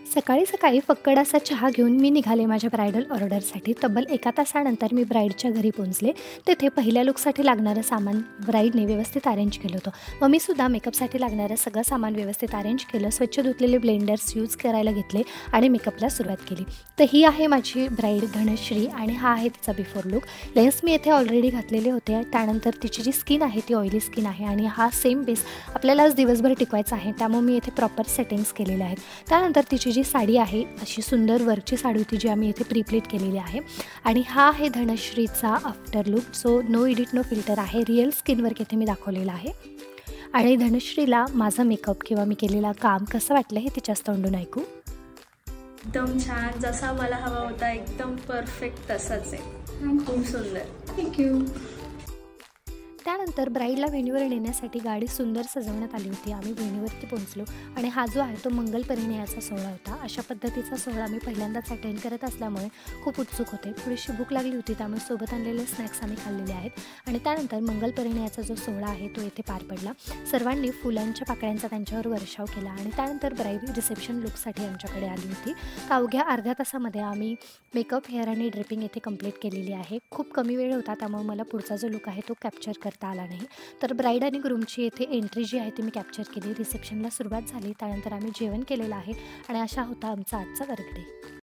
सकाळी सकाळी फक्कड असा चहा घेऊन मी निघाले माझ्या ब्रायडल ऑर्डरसाठी. तब्बल 1 तासानंतर मी ब्राईडच्या घरी पोहोचले. तेथे पहिल्या लूकसाठी लागणारं सामान ब्राईडने व्यवस्थित अरेंज केलं होतं. मग मी सुद्धा मेकअपसाठी लागणारं सगळं सामान व्यवस्थित अरेंज केलं. स्वच्छ धुतलेले ब्लेंडर्स यूज करायला घेतले आणि मेकअपला सुरुवात केली. तर ही आहे माझी ब्राईड धनश्री आणि हा आहे तिचा बिफोर लूक. लेन्स मी येथे ऑलरेडी घातलेले होते. त्यानंतर तिची जी स्किन आहे ती ऑइली स्किन आहे आणि हा सेम बेस आपल्याला आज दिवसभर टिकवायचा आहे, त्यामुळे मी येथे प्रॉपर सेटिंग्स केलेले आहेत. त्यानंतर तिची जी साडी आहे अशी सुंदर वर्कची साडी होती जी आम्ही इथे प्रीप्लेट केलेली आहे. आणि हा आहे धनश्रीचा after look. So no edit no filter आहे, रिअल स्किन वर्क इथे मी दाखवलेलं आहे. आणि धनश्रीला माझा मेकअप किंवा मी केलेला काम कसं वाटलं हे तिच्याच तोंडून ऐकू. एकदम छान, जसा मला हवा होता एकदम परफेक्ट तसाच आहे. खूप सुंदर. थँक्यू. त्यानंतर ब्राईडला वेणीवर नेण्यासाठी गाडी सुंदर सजवण्यात आली होती. आम्ही वेणीवरती पोहोचलो आणि हा जो आहे तो मंगल परिणयाचा सोहळा होता. अशा पद्धतीचा सोहळा मी पहिल्यांदाच अटेंड करत असल्यामुळे खूप उत्सुक होते. थोडीशी भूक लागली होती, त्यामुळे सोबत आणलेले स्नॅक्स आम्ही खाल्लेले आहेत. आणि त्यानंतर मंगल परिणयाचा जो सोहळा आहे तो येथे पार पडला. सर्वांनी फुलांच्या पाकळ्यांचा त्यांच्यावर वर्षाव केला आणि त्यानंतर ब्राईड रिसेप्शन लुकसाठी आमच्याकडे आली होती. अवघ्या अर्ध्या तासामध्ये आम्ही मेकअप, हेअर आणि ड्रेपिंग येथे कंप्लीट केलेली आहे. खूप कमी वेळ होता, त्यामुळे मला पुढचा जो लुक आहे तो कॅप्चर करता आला नाही. तर ब्राईड आणि ग्रूमची येथे एंट्री जी आहे ती मी कॅप्चर केली. रिसेप्शनला सुरुवात झाली, त्यानंतर आम्ही जेवण केलेलं आहे आणि अशा होता आमचा आजचा बर्थडे.